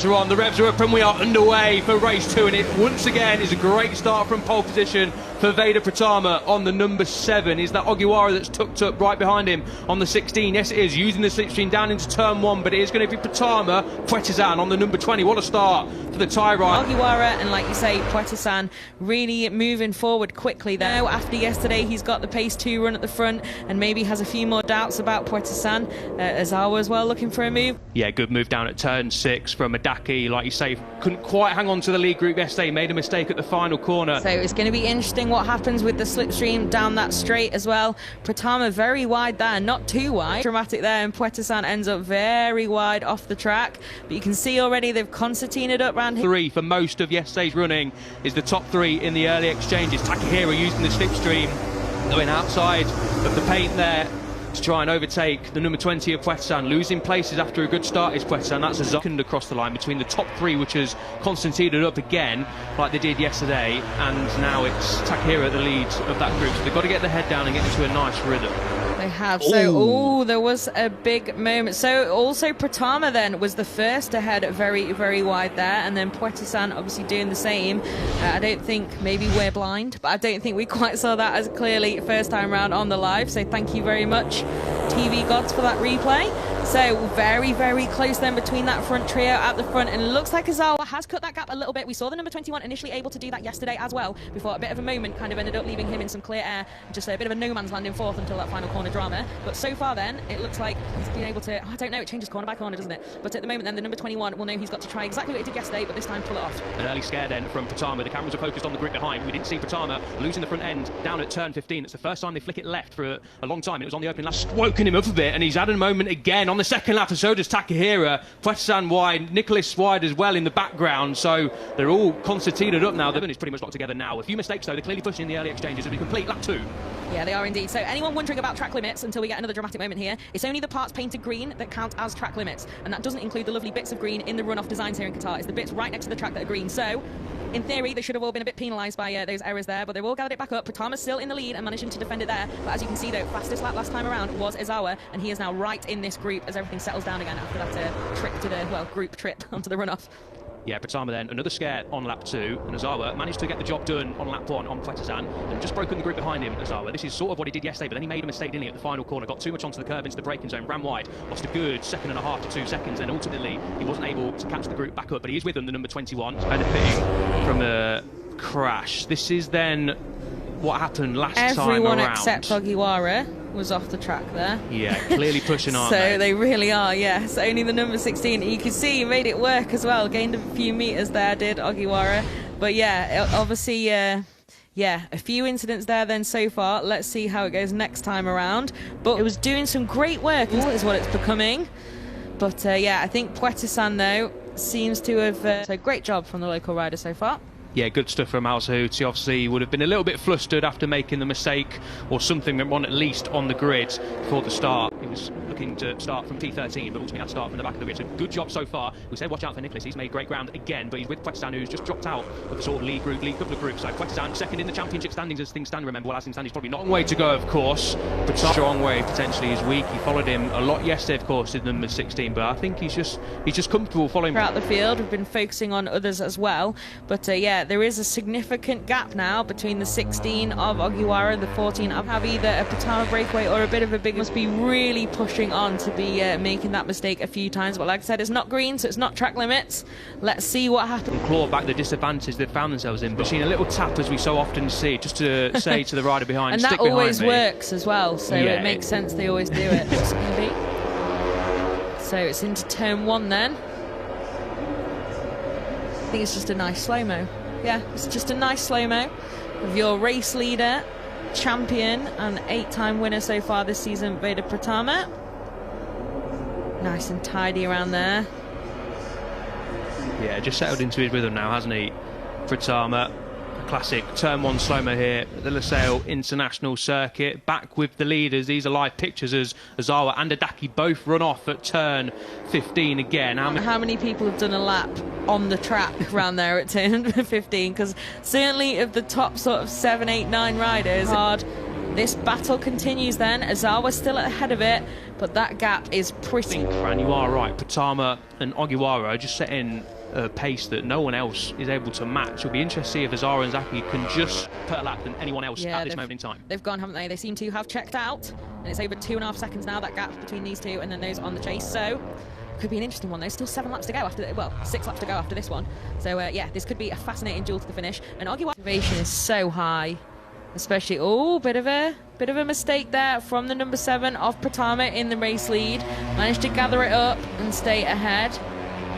Are on, the revs are up and we are underway for race 2, and it once again is a great start from pole position for Veda Pratama on the number 7. Is that Ogiwara that's tucked up right behind him on the 16? Yes, it is, using the slipstream down into turn 1, but it is going to be Pratama, Pratama on the number 20. What a start for the tie ride. Ogiwara and, like you say, Pratama really moving forward quickly there. After yesterday, he's got the pace 2 run at the front and maybe has a few more doubts about Pratama. Ozawa as well looking for a move. Yeah, good move down at turn 6 from Adaki. Like you say, couldn't quite hang on to the lead group yesterday, made a mistake at the final corner. So it's going to be interesting what happens with the slipstream down that straight as well. Pratama very wide there, not too wide. Dramatic there, and Pratama ends up very wide off the track. But you can see already they've concertinaed up around here. 3 for most of yesterday's running is the top 3 in the early exchanges. Takahiro using the slipstream, going outside of the paint there to try and overtake the number 20 of Pratama. Losing places after a good start is Pratama. That's a second across the line between the top 3, which has concertinaed up again like they did yesterday, and now it's Takahiro at the lead of that group. So they've got to get their head down and get into a nice rhythm. They have. So, there was a big moment. So, also Pratama then was the first to head very, very wide there, and then Pratama obviously doing the same. I don't think, maybe we're blind, but I don't think we quite saw that as clearly first time round on the live. So, thank you very much, TV gods, for that replay. So, very, very close then between that front trio at the front, and it looks like Ozawa has cut that gap a little bit. We saw the number 21 initially able to do that yesterday as well, before a bit of a moment kind of ended up leaving him in some clear air, just a bit of a no man's land in fourth until that final corner drama. But so far then, it looks like he's been able to, I don't know, it changes corner by corner, doesn't it? But at the moment then, the number 21 will know he's got to try exactly what he did yesterday, but this time pull it off. An early scare then from Pratama. The cameras are focused on the group behind. We didn't see Pratama losing the front end down at turn 15. It's the first time they flick it left for a long time. It was on the opening lap, woken him up a bit, and he's had a moment again on the second lap, and so does Takahiro. Pratama wide, Nicholas wide as well in the background, so they're all concertinaed up now. The is pretty much locked together now. A few mistakes though, they're clearly pushing in the early exchanges as we complete lap 2. Yeah, they are indeed. So anyone wondering about track limits until we get another dramatic moment here, it's only the parts painted green that count as track limits, and that doesn't include the lovely bits of green in the runoff designs here in Qatar. It's the bits right next to the track that are green. So in theory, they should have all been a bit penalised by those errors there, but they've all gathered it back up. Pratama's still in the lead and managing to defend it there. But as you can see, though, fastest lap last time around was Ozawa, and he is now right in this group as everything settles down again after that trip to the, well, group trip onto the runoff. Yeah, Pratama then, another scare on lap 2, and Ozawa managed to get the job done on lap 1 on Pratama, and just broken the group behind him, Ozawa. This is sort of what he did yesterday, but then he made a mistake, didn't he, at the final corner, got too much onto the curve into the braking zone, ran wide, lost a good 1.5 to 2 seconds, and ultimately he wasn't able to catch the group back up, but he is with them, the number 21, benefiting from a crash. This is then what happened last time around. Everyone except Ogiwara was off the track there. Yeah, clearly pushing on. So they really are, yes. Only the number 16. You can see he made it work as well. Gained a few meters there, did Ogiwara. But yeah, obviously, yeah, a few incidents there then so far. Let's see how it goes next time around. But it was doing some great work, is what it's becoming. But yeah, I think Pratama, though, seems to have... so great job from the local rider so far. Yeah, good stuff from Al-Sahoud. He obviously would have been a little bit flustered after making the mistake, or something went wrong at least on the grid before the start. He was looking to start from P13, but ultimately had to start from the back of the grid. So good job so far. We said watch out for Nicholas. He's made great ground again, but he's with Pratama, who's just dropped out of the sort of lead couple of groups. So Pratama second in the championship standings as things stand. Remember, well, as things stand, he's probably not a long way to go, of course. But strong way potentially is weak. He followed him a lot yesterday, of course, in number 16, but I think he's just comfortable following throughout the field. We've been focusing on others as well, but yeah, there is a significant gap now between the 16 of Ogiwara and the 14 of have either a Pratama breakaway or a bit of a big. Must be really pushing on to be making that mistake a few times, but like I said, it's not green, so it's not track limits. Let's see what happens. Claw back the disadvantage they've found themselves in, but seeing a little tap as we so often see, just to say to the rider behind, and stick that always behind me. Works as well, so yeah, it makes sense they always do it. What's it going to be? So it's into turn 1 then. I think it's just a nice slow-mo. Yeah, it's just a nice slow-mo of your race leader, champion, and 8-time winner so far this season, Veda Pratama. Nice and tidy around there. Yeah, just settled into his rhythm now, hasn't he, Pratama? Classic turn 1 slow-mo here at the Losail International Circuit. Back with the leaders. These are live pictures as Ozawa and Adaki both run off at turn 15 again. How many people have done a lap on the track around there at turn 15? Because certainly of the top sort of 7, 8, 9 riders, hard This battle continues then. Ozawa's still ahead of it, but that gap is pretty... Fran, you are right. Pratama and Ogiwara are just setting a pace that no one else is able to match. It'll be interesting to see if Ozawa and Zaki can just put a lap than anyone else at this moment in time. They've gone, haven't they? They seem to have checked out, and it's over 2.5 seconds now, that gap between these two and then those on the chase. So could be an interesting one. There's still 7 laps to go after, well, 6 laps to go after this one. So yeah, this could be a fascinating duel to the finish. And Ogiwara's motivation is so high, especially, oh, bit of a mistake there from the number 7 of Pratama in the race lead. Managed to gather it up and stay ahead.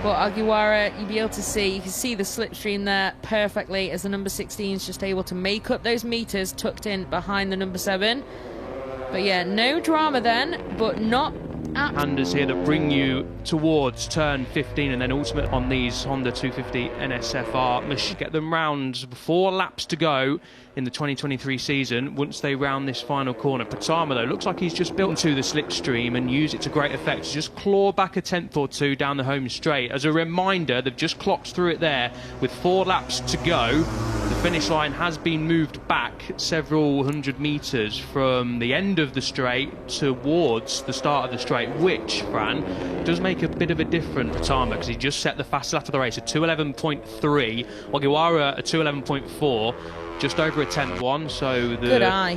But Ogiwara, you'll be able to see, you can see the slipstream there perfectly as the number 16 is just able to make up those meters tucked in behind the number 7. But yeah, no drama then, but not at... Handers here that bring you towards turn 15 and then ultimate on these Honda 250 NSFR machine. Get them round 4 laps to go in the 2023 season once they round this final corner. Pratama, though, looks like he's just built into the slipstream and used it to great effect to just claw back a 10th or 2 down the home straight. As a reminder, they've just clocked through it there with 4 laps to go. The finish line has been moved back several hundred metres from the end of the straight towards the start of the straight, which, Fran, does make a bit of a difference for Pratama because he just set the fastest lap of the race at 2:11.3, Ogiwara at 2:11.4. Just over a 10th one, so the good eye.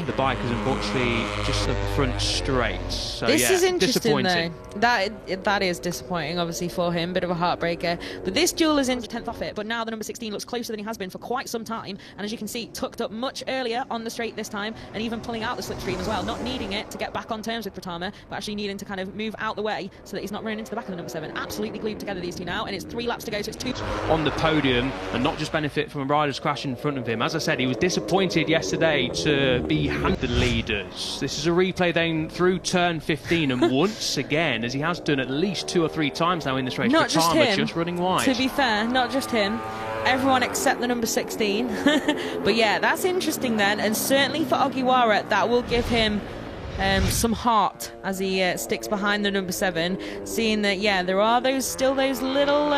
The bike is unfortunately just the front straight. So this is interesting, disappointing. Though. That is disappointing, obviously, for him. Bit of a heartbreaker. But this duel is in 10th off it. But now the number 16 looks closer than he has been for quite some time. And as you can see, tucked up much earlier on the straight this time, and even pulling out the slipstream as well. Not needing it to get back on terms with Pratama, but actually needing to kind of move out the way so that he's not running into the back of the number 7. Absolutely glued together, these two now, and it's 3 laps to go, so it's 2 on the podium, and not just benefit from a rider's crash in front of him. As I said, he was disappointed yesterday to be handed the leaders. This is a replay then through turn 15, and once again, as he has done at least 2 or 3 times now in this race, not just him, just running wide. To be fair, not just him. Everyone except the number 16. But yeah, that's interesting then, and certainly for Ogiwara, that will give him some heart as he sticks behind the number 7, seeing that, yeah, there are those little,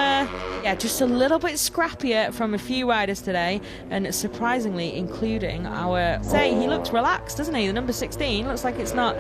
just a little bit scrappier from a few riders today, and surprisingly, including he looks relaxed, doesn't he? The number 16 looks like it's not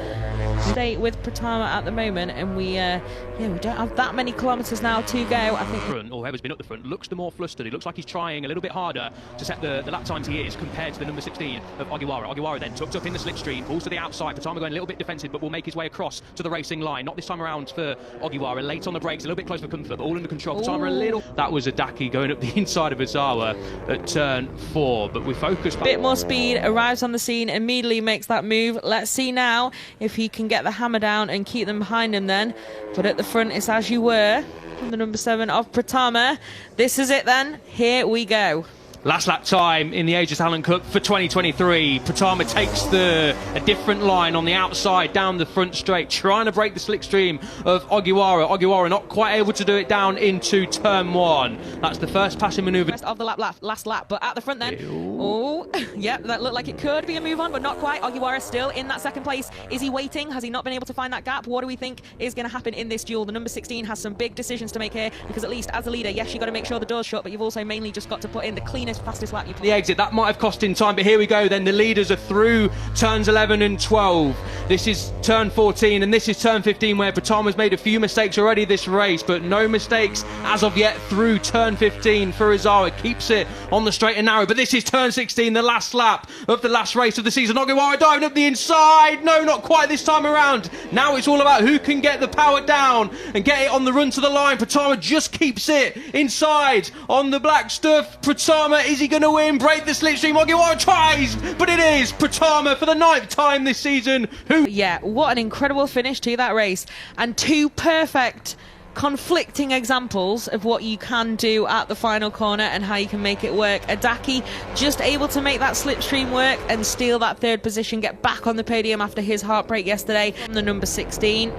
stay with Pratama at the moment, and we don't have that many kilometres now to go. I think front, or whoever's been up the front, looks the more flustered. He looks like he's trying a little bit harder to set the lap times he is compared to the number 16 of Ogiwara. Ogiwara then tucked up in the slipstream, pulls to the outside. Pratama going a little bit defensive, but will make his way across to the racing line. Not this time around for Ogiwara. Late on the brakes, a little bit close for comfort, but all under control. Pratama a little. That was a Daki going up the inside of Ozawa at turn 4, but we focused. Bit more speed, arrives on the scene, immediately makes that move. Let's see now if he can get the hammer down and keep them behind him then. But at the front, it's as you were. The number 7 of Pratama. This is it then. Here we go. Last lap time in the Aegis Allen Cup for 2023. Pratama takes a different line on the outside down the front straight, trying to break the slipstream of Ogiwara. Ogiwara not quite able to do it down into turn 1. That's the first passing manoeuvre of the last lap, but at the front then. Oh, yep, that looked like it could be a move on, but not quite. Ogiwara still in that 2nd place. Is he waiting? Has he not been able to find that gap? What do we think is going to happen in this duel? The number 16 has some big decisions to make here, because at least as a leader, yes, you've got to make sure the door's shut, but you've also mainly just got to put in the cleanest, fastest lap you can. The exit, that might have cost him time, but here we go then. The leaders are through turns 11 and 12. This is turn 14 and this is turn 15, where Pratama's made a few mistakes already this race, but no mistakes as of yet through turn 15 for Ozawa. Keeps it on the straight and narrow, but this is turn 16, the last lap of the last race of the season. Ogiwara diving up the inside. No, not quite this time around. Now it's all about who can get the power down and get it on the run to the line. Pratama just keeps it inside on the black stuff. Pratama, is he going to win? Break the slipstream. Ogiwara tries, but it is Pratama for the 9th time this season. Yeah, what an incredible finish to that race, and 2 perfect conflicting examples of what you can do at the final corner and how you can make it work. Adaki just able to make that slipstream work and steal that 3rd position, get back on the podium after his heartbreak yesterday from the number 16.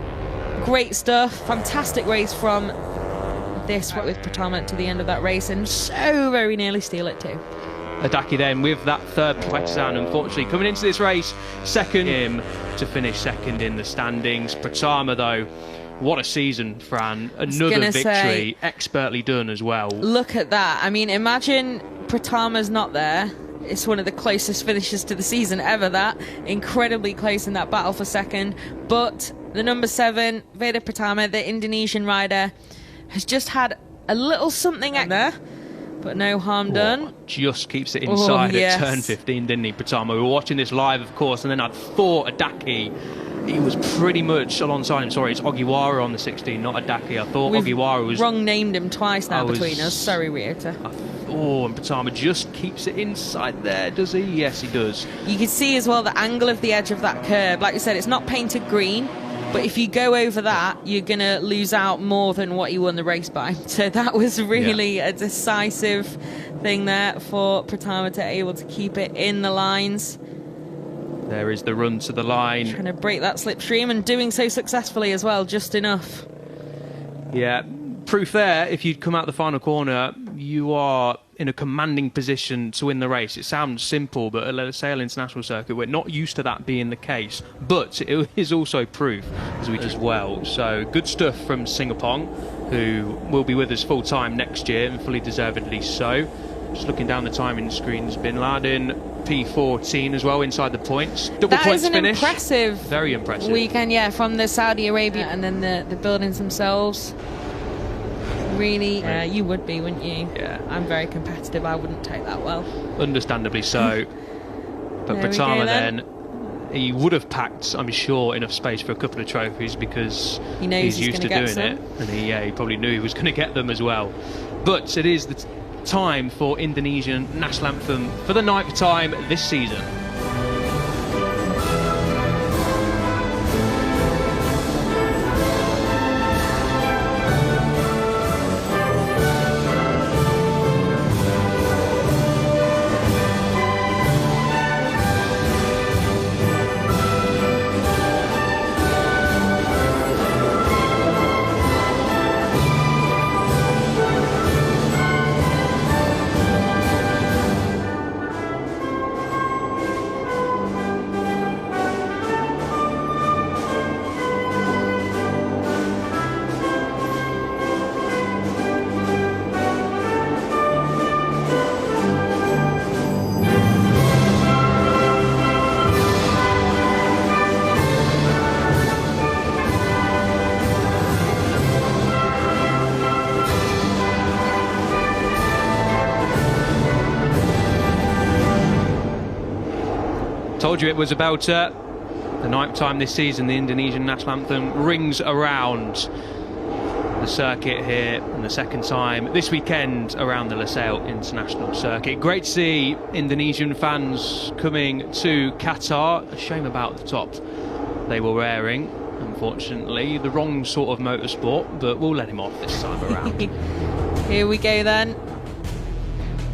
Great stuff, fantastic race from this with Pratama to the end of that race, and so very nearly steal it too. Adaki then with that 3rd place down, unfortunately coming into this race 2nd, him to finish 2nd in the standings. Pratama though, what a season, Fran. Another victory, expertly done as well. Look at that. I mean, imagine Pratama's not there It's one of the closest finishes to the season ever, that. Incredibly close in that battle for second. But the number 7, Veda Pratama, the Indonesian rider, has just had a little something there, but no harm done. Just keeps it inside yes. at turn 15, didn't he, Pratama? We were watching this live, of course, and then I'd thought Adaki, he was pretty much alongside him. Sorry, it's Ogiwara on the 16, not Adaki. I thought Ogiwara was... wrong named him twice now between us. Sorry, Ryota. And Pratama just keeps it inside there, does he? Yes, he does. You can see as well the angle of the edge of that curb. Like you said, it's not painted green, but if you go over that, you're going to lose out more than what you won the race by. So that was really a decisive thing there for Pratama to be able to keep it in the lines. There is the run to the line. Trying to break that slipstream and doing so successfully as well, just enough. Yeah, proof there, if you'd come out the final corner, you are in a commanding position to win the race. It sounds simple, but at the Sail International Circuit, we're not used to that being the case. But it is also proof as well. So good stuff from Singapong, who will be with us full time next year, and fully deservedly so. Just looking down the timing screens, Bin Laden P14 as well inside the points. Double points finish. That is an impressive, very impressive weekend, yeah, from the Saudi Arabia and then the buildings themselves. Really, you would be, wouldn't you? Yeah. I'm very competitive. I wouldn't take that well. Understandably so. But Pratama then, he would have packed, I'm sure, enough space for a couple of trophies because he's used to doing it. And he probably knew he was going to get them as well. But it is the time for Indonesian national anthem for the 9th time this season. Told you it was about the 9th time this season the Indonesian national anthem rings around the circuit here, and the 2nd time this weekend around the Losail International Circuit. Great to see Indonesian fans coming to Qatar. A shame about the top they were wearing, unfortunately. The wrong sort of motorsport, but we'll let him off this time around. Here we go then.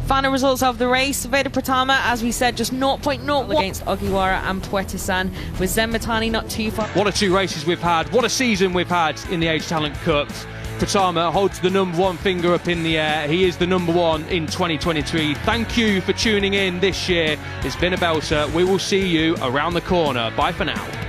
Final results of the race. Veda Pratama, as we said, just 0.01 against Ogiwara and Puetisan, with Zenmatani not too far. What a 2 races we've had. What a season we've had in the Age Talent Cup. Pratama holds the number 1 finger up in the air. He is the number 1 in 2023. Thank you for tuning in this year. It's been a belter. We will see you around the corner. Bye for now.